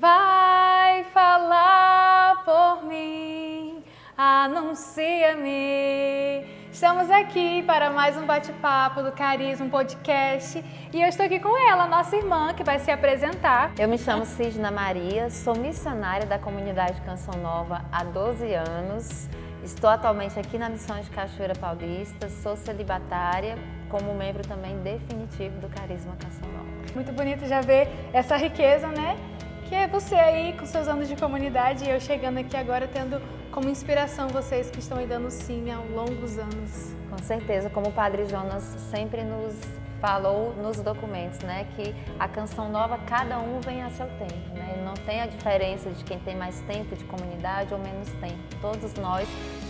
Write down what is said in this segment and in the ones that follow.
Vai falar por mim, anuncia-me. Estamos aqui para mais um bate-papo do Carisma Podcast e eu estou aqui com ela, nossa irmã, que vai se apresentar. Eu me chamo Cisna Maria, sou missionária da comunidade Canção Nova há 12 anos. Estou atualmente aqui na missão de Cachoeira Paulista, sou celibatária, como membro também definitivo do Carisma Canção Nova. Muito bonito já ver essa riqueza, né? Que é você aí com seus anos de comunidade e eu chegando aqui agora tendo como inspiração vocês que estão aí dando sim há longos anos. Com certeza, como o Padre Jonas sempre nos falou nos documentos, né, que a Canção Nova, cada um vem a seu tempo, né, não tem a diferença de quem tem mais tempo de comunidade ou menos tempo. Todos nós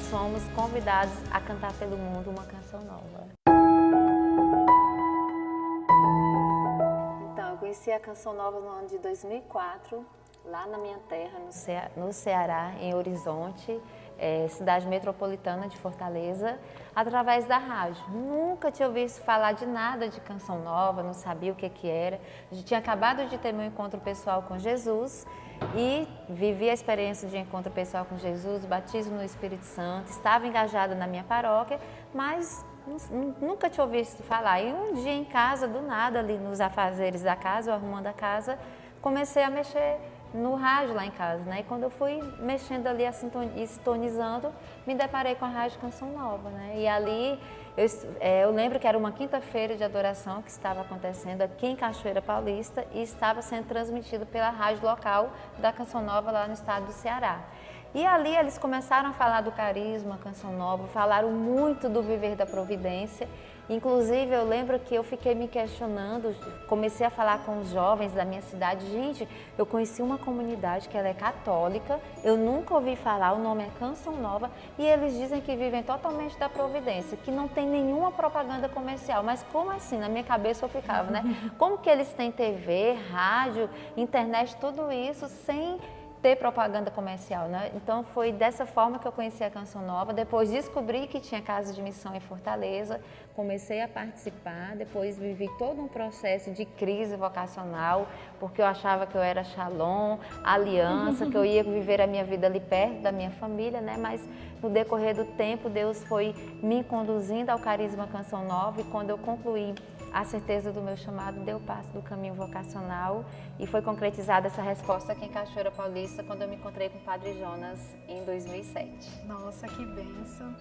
somos convidados a cantar pelo mundo uma canção nova. Então, eu conheci a Canção Nova no ano de 2004, lá na minha terra, no Ceará, em Horizonte, cidade metropolitana de Fortaleza, através da rádio. Nunca tinha ouvido falar de nada de Canção Nova, não sabia o que era. Eu tinha acabado de ter meu encontro pessoal com Jesus e vivi a experiência de encontro pessoal com Jesus, batismo no Espírito Santo, estava engajada na minha paróquia, mas nunca tinha ouvido falar. E um dia em casa, do nada, ali nos afazeres da casa, ou arrumando a casa, comecei a mexer no rádio lá em casa, né? E quando eu fui mexendo ali e sintonizando, me deparei com a Rádio Canção Nova, né? E ali eu lembro que era uma quinta-feira de adoração que estava acontecendo aqui em Cachoeira Paulista e estava sendo transmitido pela rádio local da Canção Nova lá no estado do Ceará. E ali eles começaram a falar do carisma, Canção Nova, falaram muito do viver da providência. Inclusive, eu lembro que eu fiquei me questionando, comecei a falar com os jovens da minha cidade. Gente, eu conheci uma comunidade que ela é católica, eu nunca ouvi falar, o nome é Canção Nova, e eles dizem que vivem totalmente da providência, que não tem nenhuma propaganda comercial. Mas como assim? Na minha cabeça eu ficava, né? Como que eles têm TV, rádio, internet, tudo isso sem ter propaganda comercial, né? Então foi dessa forma que eu conheci a Canção Nova. Depois descobri que tinha casa de missão em Fortaleza, comecei a participar, depois vivi todo um processo de crise vocacional, porque eu achava que eu era Shalom, aliança, que eu ia viver a minha vida ali perto da minha família, né? Mas no decorrer do tempo Deus foi me conduzindo ao Carisma Canção Nova e quando eu concluí a certeza do meu chamado, deu passo do caminho vocacional e foi concretizada essa resposta aqui em Cachoeira Paulista quando eu me encontrei com o Padre Jonas em 2007. Nossa, que bênção!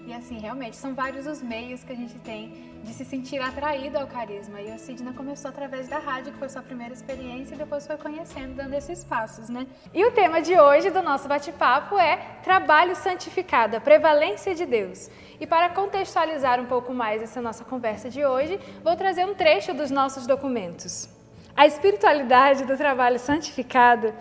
E assim, realmente, são vários os meios que a gente tem de se sentir atraído ao carisma. E a Cidna começou através da rádio, que foi sua primeira experiência, e depois foi conhecendo, dando esses passos, né? E o tema de hoje do nosso bate-papo é Trabalho Santificado, a prevalência de Deus. E para contextualizar um pouco mais essa nossa conversa de hoje, vou trazer um trecho dos nossos documentos. A espiritualidade do trabalho santificado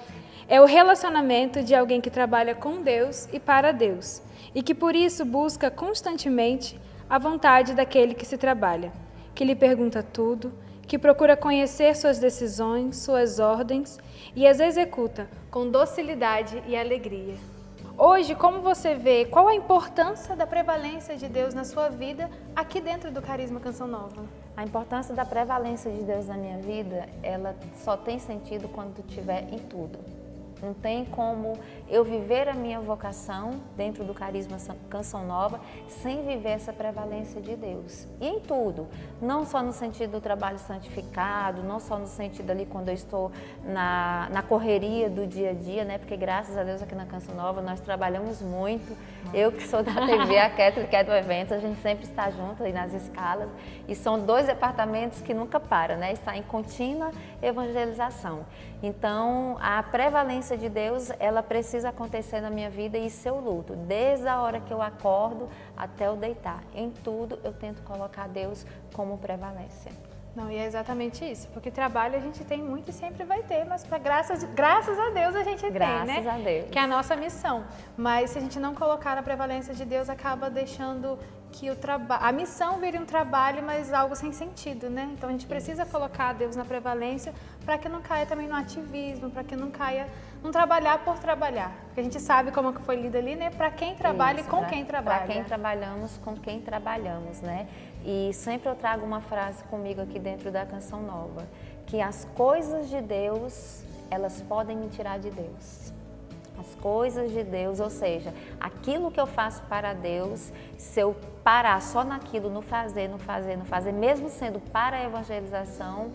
é o relacionamento de alguém que trabalha com Deus e para Deus, e que por isso busca constantemente a vontade daquele que se trabalha, que lhe pergunta tudo, que procura conhecer suas decisões, suas ordens e as executa com docilidade e alegria. Hoje, como você vê, qual a importância da prevalência de Deus na sua vida aqui dentro do Carisma Canção Nova? A importância da prevalência de Deus na minha vida, ela só tem sentido quando estiver em tudo. Não tem como eu viver a minha vocação dentro do Carisma Canção Nova sem viver essa prevalência de Deus. E em tudo, não só no sentido do trabalho santificado, não só no sentido ali quando eu estou na correria do dia a dia, né? Porque graças a Deus aqui na Canção Nova nós trabalhamos muito. Eu que sou da TV, a Kathleen, que é do evento, a gente sempre está junto aí nas escalas. E são 2 departamentos que nunca param, né? Está em contínua evangelização. Então, a prevalência de Deus, ela precisa acontecer na minha vida e ser o luto. Desde a hora que eu acordo até eu deitar. Em tudo eu tento colocar Deus como prevalência. Não, e é exatamente isso, porque trabalho a gente tem muito e sempre vai ter, mas graças a Deus a gente tem, né? Graças a Deus. Que é a nossa missão. Mas se a gente não colocar a prevalência de Deus, acaba deixando que a missão vire um trabalho, mas algo sem sentido, né? Então a gente precisa colocar Deus na prevalência para que não caia também no ativismo, para que não caia, não trabalhar por trabalhar. Porque a gente sabe como que foi lido ali, né? Para quem trabalha Isso, e com quem trabalha. Para quem trabalhamos, com quem trabalhamos, né? E sempre eu trago uma frase comigo aqui dentro da Canção Nova, que as coisas de Deus elas podem me tirar de Deus. As coisas de Deus, ou seja, aquilo que eu faço para Deus, se eu parar só naquilo, no fazer, mesmo sendo para a evangelização,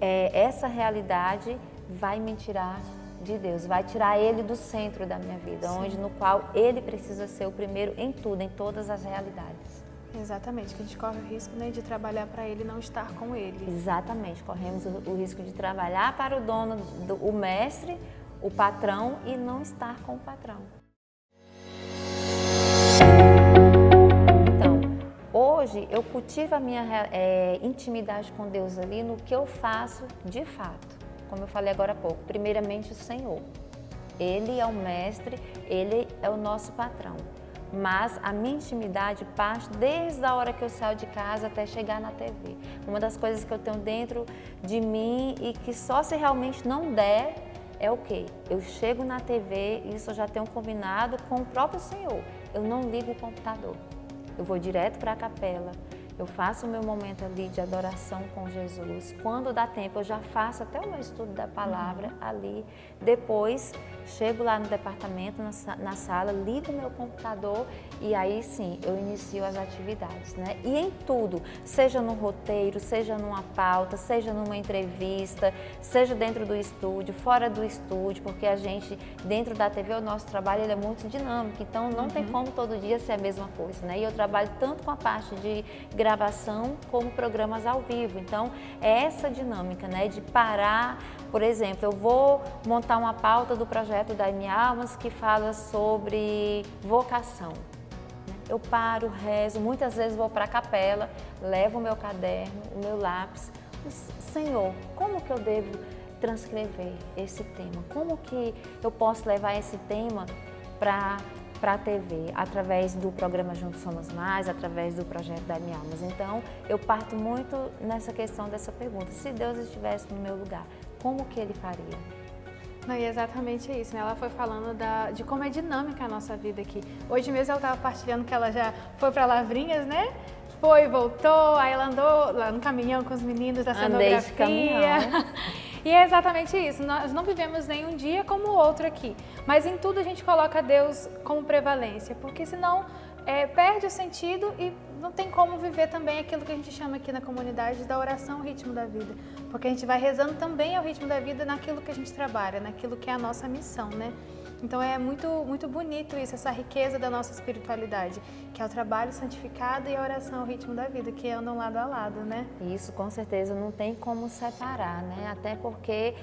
essa realidade vai me tirar de Deus, vai tirar Ele do centro da minha vida, no qual Ele precisa ser o primeiro em tudo, em todas as realidades. Exatamente, que a gente corre o risco, né, de trabalhar para Ele e não estar com Ele. Exatamente, corremos o risco de trabalhar para o dono, o mestre, o patrão, e não estar com o patrão. Então, hoje eu cultivo a minha intimidade com Deus ali no que eu faço de fato. Como eu falei agora há pouco, primeiramente o Senhor. Ele é o mestre, Ele é o nosso patrão. Mas a minha intimidade parte desde a hora que eu saio de casa até chegar na TV. Uma das coisas que eu tenho dentro de mim e que só se realmente não der é o quê? Eu chego na TV, isso eu já tenho combinado com o próprio Senhor. Eu não ligo o computador. Eu vou direto para a capela. Eu faço o meu momento ali de adoração com Jesus. Quando dá tempo, eu já faço até o meu estudo da palavra ali. Depois, chego lá no departamento, na sala, ligo o meu computador e aí sim, eu inicio as atividades, né? E em tudo, seja no roteiro, seja numa pauta, seja numa entrevista, seja dentro do estúdio, fora do estúdio, porque a gente, dentro da TV, o nosso trabalho ele é muito dinâmico, então não tem como todo dia ser a mesma coisa, né? E eu trabalho tanto com a parte de gravação como programas ao vivo. Então, é essa dinâmica, né, de parar. Por exemplo, eu vou montar uma pauta do projeto da M Almas que fala sobre vocação. Eu paro, rezo, muitas vezes vou para a capela, levo o meu caderno, o meu lápis. Senhor, como que eu devo transcrever esse tema? Como que eu posso levar esse tema para a TV, através do programa Juntos Somos Mais, através do projeto da M Almas. Então, eu parto muito nessa questão dessa pergunta. Se Deus estivesse no meu lugar, como que Ele faria? Não, e é exatamente isso, né? Ela foi falando de como é dinâmica a nossa vida aqui. Hoje mesmo ela estava partilhando que ela já foi para Lavrinhas, né? Foi, voltou, aí ela andou lá no caminhão com os meninos da cenografia. De caminhão. E é exatamente isso, nós não vivemos nenhum dia como o outro aqui, mas em tudo a gente coloca Deus como prevalência, porque senão perde o sentido e não tem como viver também aquilo que a gente chama aqui na comunidade da oração, o ritmo da vida, porque a gente vai rezando também ao ritmo da vida naquilo que a gente trabalha, naquilo que é a nossa missão, né? Então é muito, muito bonito isso, essa riqueza da nossa espiritualidade, que é o trabalho santificado e a oração ao ritmo da vida, que andam lado a lado, né? Isso, com certeza, não tem como separar, né? Até porque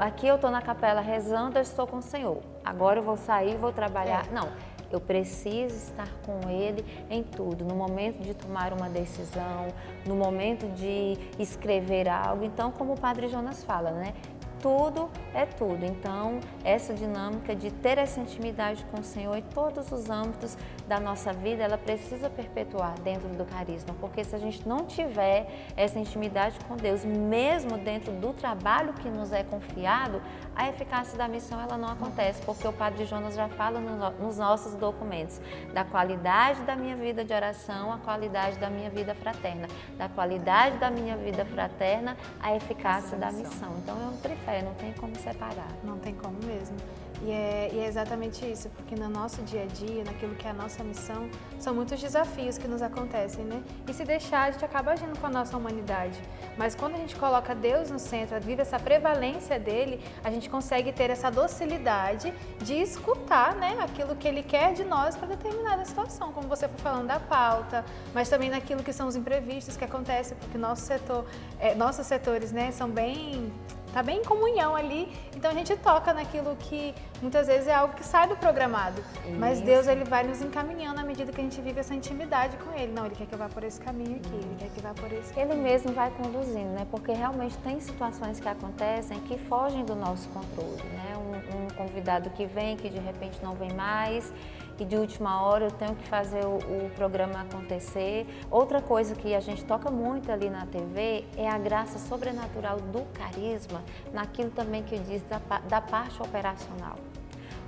aqui eu estou na capela rezando, eu estou com o Senhor. Agora eu vou sair, vou trabalhar. Não, eu preciso estar com Ele em tudo, no momento de tomar uma decisão, no momento de escrever algo. Então, como o Padre Jonas fala, né? Tudo é tudo. Então, essa dinâmica de ter essa intimidade com o Senhor em todos os âmbitos da nossa vida, ela precisa perpetuar dentro do carisma, porque se a gente não tiver essa intimidade com Deus, mesmo dentro do trabalho que nos é confiado, a eficácia da missão ela não acontece, porque o Padre Jonas já fala nos nossos documentos da qualidade da minha vida de oração, a qualidade da minha vida fraterna, da qualidade da minha vida fraterna, a eficácia da missão. Então, é um tripé. Não tem como separar. Não tem como mesmo. E é exatamente isso, porque no nosso dia a dia, naquilo que é a nossa missão, são muitos desafios que nos acontecem, né? E se deixar, a gente acaba agindo com a nossa humanidade. Mas quando a gente coloca Deus no centro, vive essa prevalência dele, a gente consegue ter essa docilidade de escutar, né, aquilo que ele quer de nós para determinada situação, como você foi falando da pauta, mas também naquilo que são os imprevistos que acontecem, porque nossos setores, né, são bem... Tá bem em comunhão ali, então a gente toca naquilo que muitas vezes é algo que sai do programado. Isso. Mas Deus, ele vai nos encaminhando à medida que a gente vive essa intimidade com Ele. Não, Ele quer que eu vá por esse caminho aqui, Ele quer que eu vá por esse caminho. Ele mesmo vai conduzindo, né? Porque realmente tem situações que acontecem que fogem do nosso controle, né? Um convidado que vem, que de repente não vem mais, e de última hora eu tenho que fazer o programa acontecer. Outra coisa que a gente toca muito ali na TV é a graça sobrenatural do carisma, naquilo também que eu disse da parte operacional.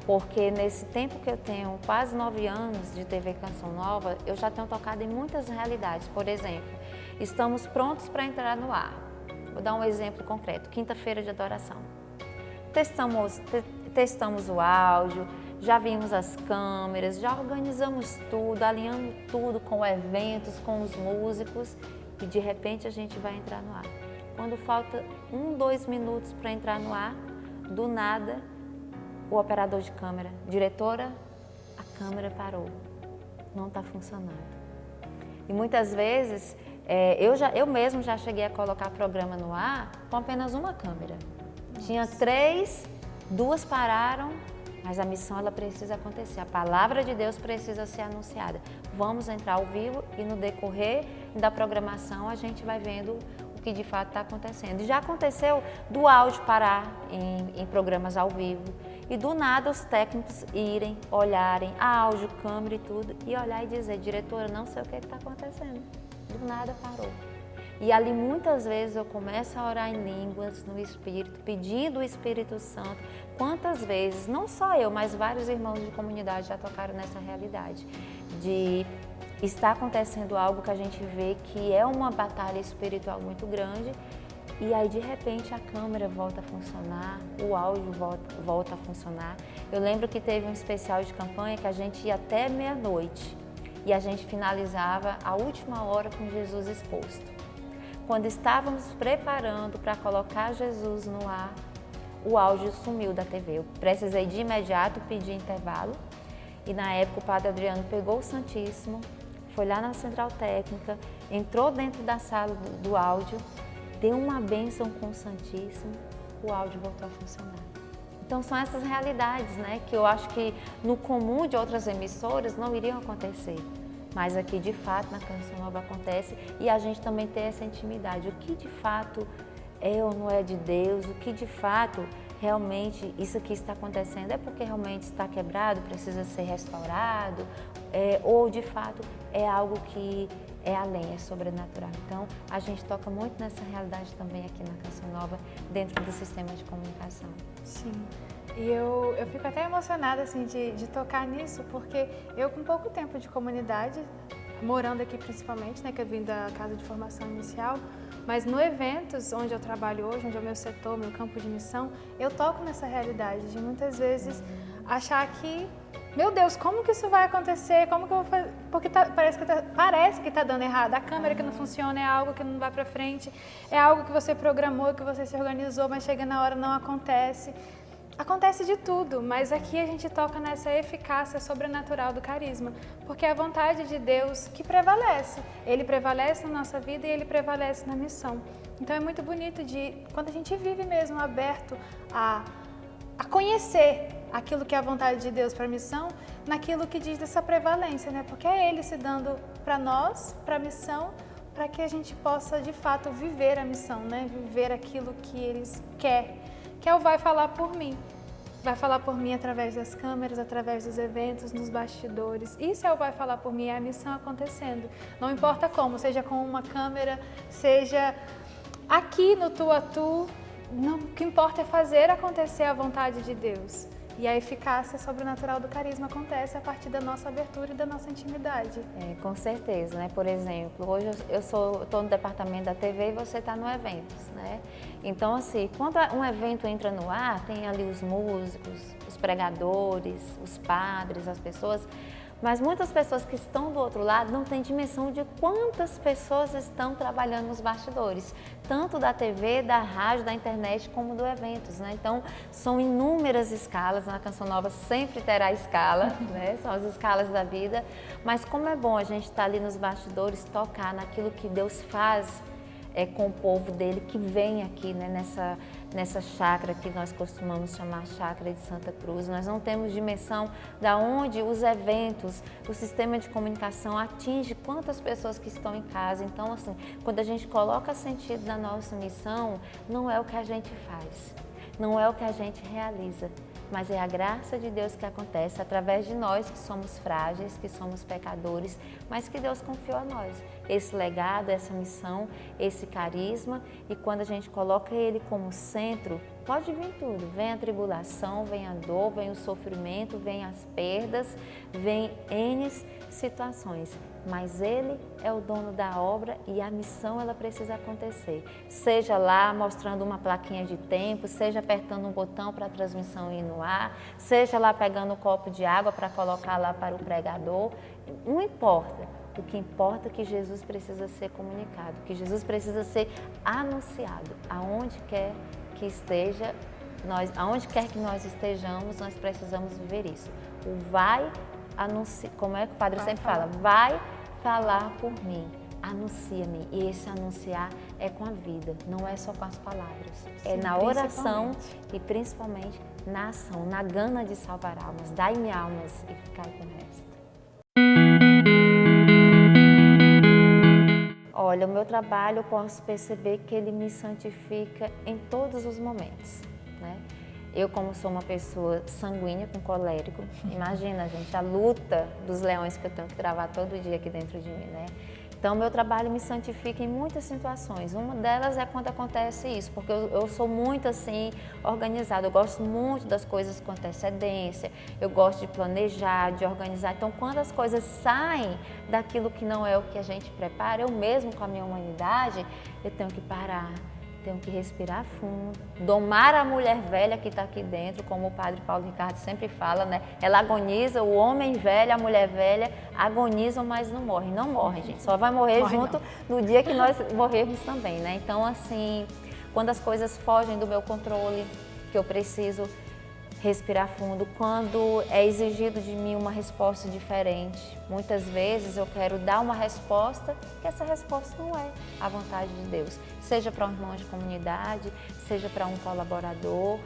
Porque nesse tempo que eu tenho, quase 9 anos de TV Canção Nova, eu já tenho tocado em muitas realidades. Por exemplo, estamos prontos para entrar no ar. Vou dar um exemplo concreto, quinta-feira de adoração. testamos o áudio, já vimos as câmeras, já organizamos tudo, alinhamos tudo com eventos, com os músicos e de repente a gente vai entrar no ar. Quando falta 2 minutos para entrar no ar, do nada, o operador de câmera, diretora, a câmera parou, não está funcionando. E muitas vezes, eu mesmo já cheguei a colocar programa no ar com apenas uma câmera. Tinha 3, 2 pararam, mas a missão ela precisa acontecer, a palavra de Deus precisa ser anunciada. Vamos entrar ao vivo e no decorrer da programação a gente vai vendo o que de fato está acontecendo. E já aconteceu do áudio parar em programas ao vivo e do nada os técnicos irem, olharem áudio, câmera e tudo e olhar e dizer, diretora, não sei o que está acontecendo. Do nada parou. E ali muitas vezes eu começo a orar em línguas, no Espírito, pedindo o Espírito Santo. Quantas vezes, não só eu, mas vários irmãos de comunidade já tocaram nessa realidade. De estar acontecendo algo que a gente vê que é uma batalha espiritual muito grande. E aí de repente a câmera volta a funcionar, o áudio volta a funcionar. Eu lembro que teve um especial de campanha que a gente ia até meia-noite. E a gente finalizava a última hora com Jesus exposto. Quando estávamos preparando para colocar Jesus no ar, o áudio sumiu da TV. Eu precisei de imediato pedir intervalo e na época o Padre Adriano pegou o Santíssimo, foi lá na central técnica, entrou dentro da sala do áudio, deu uma bênção com o Santíssimo, o áudio voltou a funcionar. Então são essas realidades, né, que eu acho que no comum de outras emissoras não iriam acontecer. Mas aqui, de fato, na Canção Nova acontece e a gente também tem essa intimidade. O que, de fato, é ou não é de Deus, o que, de fato, realmente, isso aqui está acontecendo é porque realmente está quebrado, precisa ser restaurado, ou, de fato, é algo que é além, é sobrenatural. Então, a gente toca muito nessa realidade também aqui na Canção Nova, dentro do sistema de comunicação. Sim. E eu fico até emocionada assim, de tocar nisso, porque eu com pouco tempo de comunidade, morando aqui principalmente, né, que eu vim da Casa de Formação Inicial, mas no eventos onde eu trabalho hoje, onde é o meu setor, meu campo de missão, eu toco nessa realidade de muitas vezes achar que, meu Deus, como que isso vai acontecer? Como que eu vou fazer? Porque parece que está dando errado. A câmera que não funciona é algo que não vai para frente, é algo que você programou, que você se organizou, mas chega na hora não acontece. Acontece de tudo, mas aqui a gente toca nessa eficácia sobrenatural do carisma, porque é a vontade de Deus que prevalece. Ele prevalece na nossa vida e ele prevalece na missão. Então é muito bonito quando a gente vive mesmo aberto a conhecer aquilo que é a vontade de Deus para a missão, naquilo que diz dessa prevalência, né? Porque é Ele se dando para nós, para a missão, para que a gente possa de fato viver a missão, né? Viver aquilo que Ele quer. Que é o vai falar por mim. Vai falar por mim através das câmeras, através dos eventos, nos bastidores. Isso é o vai falar por mim, é a missão acontecendo. Não importa como, seja com uma câmera, seja aqui no Tu a Tu. Não, o que importa é fazer acontecer a vontade de Deus. E a eficácia sobrenatural do carisma acontece a partir da nossa abertura e da nossa intimidade. Com certeza, né? Por exemplo, hoje eu estou no departamento da TV e você está no eventos, né? Então, assim, quando um evento entra no ar, tem ali os músicos, os pregadores, os padres, as pessoas, mas muitas pessoas que estão do outro lado não têm dimensão de quantas pessoas estão trabalhando nos bastidores, tanto da TV, da rádio, da internet, como do eventos, né? Então, são inúmeras escalas, na Canção Nova sempre terá escala, né? São as escalas da vida, mas como é bom a gente estar ali nos bastidores, tocar naquilo que Deus faz com o povo dele, que vem aqui, né, nessa chácara que nós costumamos chamar chácara de Santa Cruz. Nós não temos dimensão da onde os eventos, o sistema de comunicação atinge quantas pessoas que estão em casa. Então, assim, quando a gente coloca sentido na nossa missão, não é o que a gente faz, não é o que a gente realiza, mas é a graça de Deus que acontece através de nós que somos frágeis, que somos pecadores, mas que Deus confiou a nós. Esse legado, essa missão, esse carisma, e quando a gente coloca ele como centro, Pode vir tudo, vem a tribulação, vem a dor, vem o sofrimento, vem as perdas, vem N situações, mas Ele é o dono da obra e a missão ela precisa acontecer. Seja lá mostrando uma plaquinha de tempo, seja apertando um botão para a transmissão ir no ar, seja lá pegando um copo de água para colocar lá para o pregador, não importa. O que importa é que Jesus precisa ser comunicado, que Jesus precisa ser anunciado, aonde quer que esteja, aonde quer que nós estejamos, nós precisamos viver isso. O vai anunciar, como é que o Padre sempre fala? Vai falar por mim, anuncia-me. E esse anunciar é com a vida, não é só com as palavras. É na oração e principalmente na ação, na gana de salvar almas. Dai-me almas e ficai com o resto. Olha, o meu trabalho eu posso perceber que ele me santifica em todos os momentos, né? Eu, como sou uma pessoa sanguínea com colérico, imagina, gente, a luta dos leões que eu tenho que travar todo dia aqui dentro de mim, né? Então, meu trabalho me santifica em muitas situações. Uma delas é quando acontece isso, porque eu sou muito, assim, organizada. Eu gosto muito das coisas com antecedência, eu gosto de planejar, de organizar. Então, quando as coisas saem daquilo que não é o que a gente prepara, eu mesmo com a minha humanidade, eu tenho que parar. Tenho que respirar fundo, domar a mulher velha que está aqui dentro, como o Padre Paulo Ricardo sempre fala, né? Ela agoniza, o homem velho, a mulher velha, agonizam, mas não morrem. Não morrem, gente, só vai morrer junto no dia que nós morrermos também, né? Então, assim, quando as coisas fogem do meu controle, que eu preciso respirar fundo, quando é exigido de mim uma resposta diferente. Muitas vezes eu quero dar uma resposta que essa resposta não é a vontade de Deus. Seja para um irmão de comunidade, seja para um colaborador.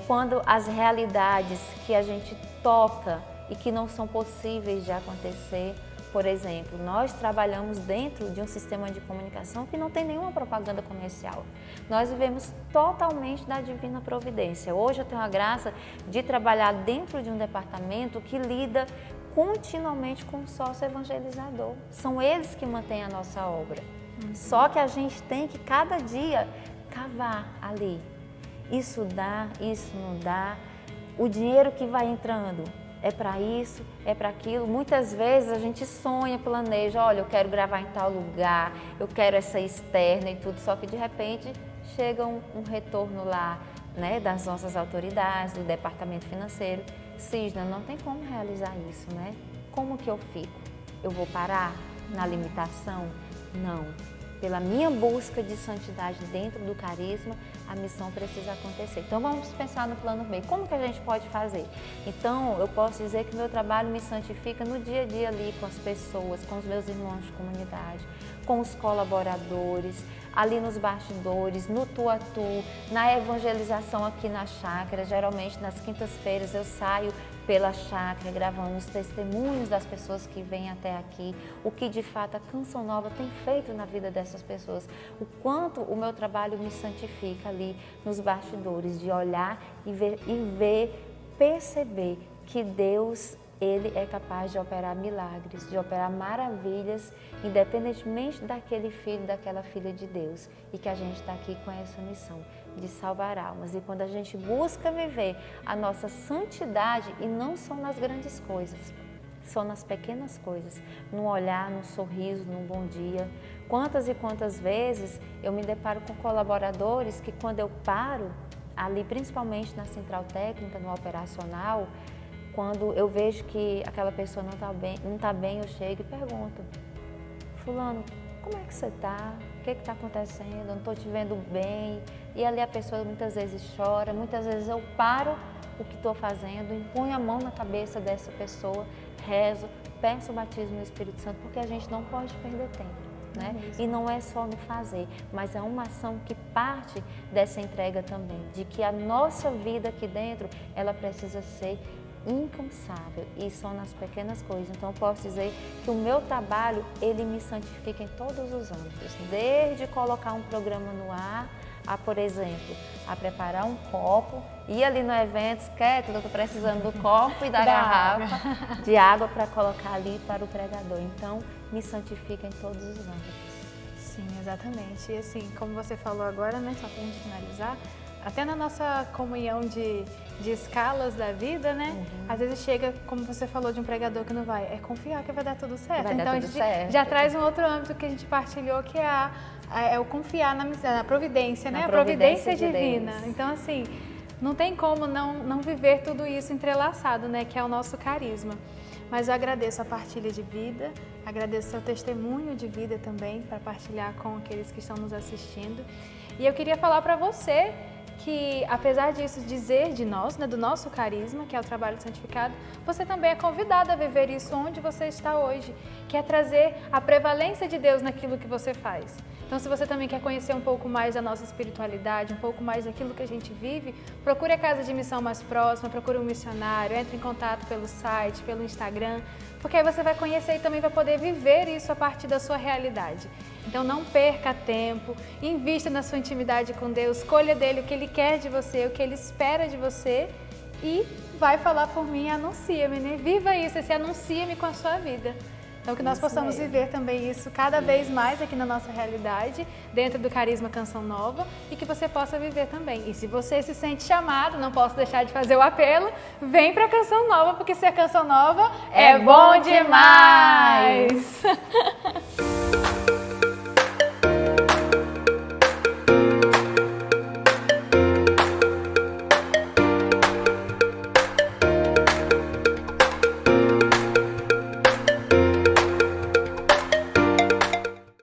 Quando as realidades que a gente toca e que não são possíveis de acontecer. Por exemplo, nós trabalhamos dentro de um sistema de comunicação que não tem nenhuma propaganda comercial. Nós vivemos totalmente da divina providência. Hoje eu tenho a graça de trabalhar dentro de um departamento que lida continuamente com o sócio evangelizador. São eles que mantêm a nossa obra. Só que a gente tem que cada dia cavar ali. Isso dá, isso não dá. O dinheiro que vai entrando é para isso, é para aquilo. Muitas vezes a gente sonha, planeja, olha, eu quero gravar em tal lugar, eu quero essa externa e tudo, só que de repente chega um retorno lá, né, das nossas autoridades, do departamento financeiro. Cisna, não tem como realizar isso, né? Como que eu fico? Eu vou parar na limitação? Não. Pela minha busca de santidade dentro do carisma, a missão precisa acontecer. Então vamos pensar no plano B. Como que a gente pode fazer? Então eu posso dizer que meu trabalho me santifica no dia a dia ali com as pessoas, com os meus irmãos de comunidade, com os colaboradores, ali nos bastidores, no tu a tu, na evangelização aqui na chácara. Geralmente nas quintas-feiras eu saio pela chácara, gravando os testemunhos das pessoas que vêm até aqui, o que de fato a Canção Nova tem feito na vida dessas pessoas, o quanto o meu trabalho me santifica ali nos bastidores, de olhar e ver, perceber que Deus, Ele é capaz de operar milagres, de operar maravilhas, independentemente daquele filho, daquela filha de Deus, e que a gente está aqui com essa missão de salvar almas. E quando a gente busca viver a nossa santidade, e não são nas grandes coisas, são nas pequenas coisas, no olhar, no sorriso, num bom dia. Quantas e quantas vezes eu me deparo com colaboradores que quando eu paro, ali principalmente na central técnica, no operacional, quando eu vejo que aquela pessoa não está bem, eu chego e pergunto: fulano, como é que você está? O que está acontecendo? Eu não estou te vendo bem. E ali a pessoa muitas vezes chora, muitas vezes eu paro o que estou fazendo, imponho a mão na cabeça dessa pessoa, rezo, peço o batismo no Espírito Santo, porque a gente não pode perder tempo. Né? E não é só no fazer, mas é uma ação que parte dessa entrega também, de que a nossa vida aqui dentro, ela precisa ser incansável, e são nas pequenas coisas. Então eu posso dizer que o meu trabalho, ele me santifica em todos os âmbitos, desde colocar um programa no ar, a, por exemplo, a preparar um copo, ir ali no evento, eu estou precisando do copo e da garrafa de água para colocar ali para o pregador. Então me santifica em todos os âmbitos. Sim, exatamente. E assim, como você falou agora, né, só para a gente finalizar, até na nossa comunhão de escalas da vida, né? Às vezes chega, como você falou, de um pregador que não vai, é confiar que vai dar tudo certo. Vai dar então tudo a gente certo. já traz um outro âmbito que a gente partilhou, que é o confiar na providência, né? Na A providência providência de divina. Deus. Então, assim, não tem como não viver tudo isso entrelaçado, né? Que é o nosso carisma. Mas eu agradeço a partilha de vida, agradeço o seu testemunho de vida também, para partilhar com aqueles que estão nos assistindo. E eu queria falar para você que, apesar disso dizer de nós, né, do nosso carisma, que é o trabalho santificado, você também é convidado a viver isso onde você está hoje, que é trazer a prevalência de Deus naquilo que você faz. Então, se você também quer conhecer um pouco mais da nossa espiritualidade, um pouco mais daquilo que a gente vive, procure a casa de missão mais próxima, procure um missionário, entre em contato pelo site, pelo Instagram, porque aí você vai conhecer e também vai poder viver isso a partir da sua realidade. Então, não perca tempo, invista na sua intimidade com Deus, escolha dele o que Ele quer de você, o que Ele espera de você e vai falar por mim e anuncia-me, né? Viva isso, esse anuncia-me com a sua vida. Então, que nós possamos viver também isso cada vez mais aqui na nossa realidade, dentro do Carisma Canção Nova, e que você possa viver também. E se você se sente chamado, não posso deixar de fazer o apelo, vem para a Canção Nova, porque ser Canção Nova é bom demais!